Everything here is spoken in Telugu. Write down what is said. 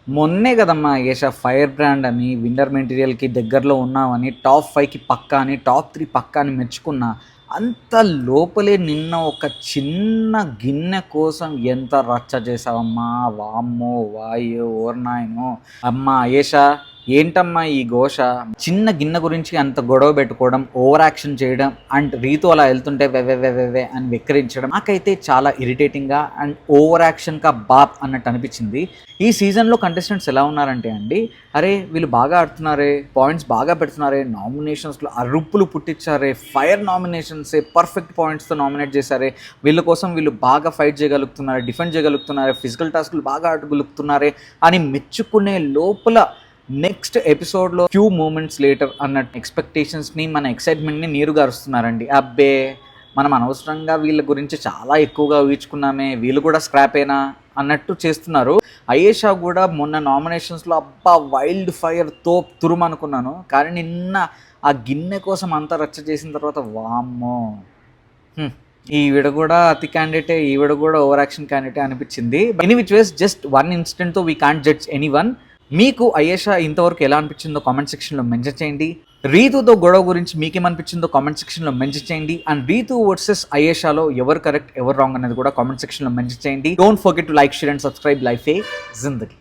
మొన్నే కదమ్మా ఏషా ఫైర్ బ్రాండ్ అని విన్నర్ మెటీరియల్కి దగ్గరలో ఉన్నామని టాప్ 5కి పక్కా అని టాప్ 3 పక్కా అని మెచ్చుకున్నా. అంత లోపలే నిన్న ఒక చిన్న గిన్నె కోసం ఎంత రచ్చ చేసావమ్మా. వామ్మో వాయో ఓర్నాయనో. అమ్మా ఏషా ఏంటమ్మా ఈ ఘోష. చిన్న గిన్నె గురించి అంత గొడవ పెట్టుకోవడం, ఓవర్ యాక్షన్ చేయడం అండ్ రీతు అలా వెళ్తుంటే వెవే అని వెక్కిరించడం నాకైతే చాలా ఇరిటేటింగ్గా అండ్ ఓవర్ యాక్షన్గా బాప్ అన్నట్టు అనిపించింది. ఈ సీజన్లో కంటెస్టెంట్స్ ఎలా ఉన్నారంటే అండి, అరే వీళ్ళు బాగా ఆడుతున్నారే, పాయింట్స్ బాగా పెడుతున్నారే, నామినేషన్స్లో అరుపులు పుట్టించారే, ఫైర్ నామినేషన్సే పర్ఫెక్ట్ పాయింట్స్తో నామినేట్ చేశారే, వీళ్ళ కోసం వీళ్ళు బాగా ఫైట్ చేయగలుగుతున్నారే, డిఫెండ్ చేయగలుగుతున్నారే, ఫిజికల్ టాస్క్లు బాగా ఆడగలుగుతున్నారే అని మెచ్చుకునే లోపల నెక్స్ట్ ఎపిసోడ్లో ఫ్యూ మూమెంట్స్ లేటర్ అన్న ఎక్స్పెక్టేషన్స్ని మన ఎక్సైట్మెంట్ని నీరుగారుస్తున్నారండి. అబ్బే మనం అనవసరంగా వీళ్ళ గురించి చాలా ఎక్కువగా ఊహించుకున్నామే, వీళ్ళు కూడా స్క్రాపేనా అన్నట్టు చేస్తున్నారు. అయేషా కూడా మొన్న నామినేషన్స్లో అబ్బా వైల్డ్ ఫైర్ తురుము అనుకున్నాను, కానీ నిన్న ఆ గిన్నె కోసం అంతా రచ్చ చేసిన తర్వాత వామ్మో ఈవిడ కూడా అతి క్యాండిడేటే, ఈవిడ కూడా ఓవర్ యాక్షన్ క్యాండిడేటే అనిపించింది. Any which ways just one ఇన్స్టెంట్తో we can't judge anyone. మీకు అయేషా ఇంతవరకు ఎలా అనిపించిందో కామెంట్ సెక్షన్లో మెన్షన్ చేయండి. రీతుతో గొడవ గురించి మీకేమనిపించిందో కామెంట్ సెక్షన్లో మెన్షన్ చేయండి. అండ్ రీతు వర్సెస్ అయేషాలో ఎవరు కరెక్ట్ ఎవరు రాంగ్ అనేది కూడా కామెంట్ సెక్షన్లో మెన్షన్ చేయండి. Don't forget to like, share and subscribe. Life ఏ జిందగీ.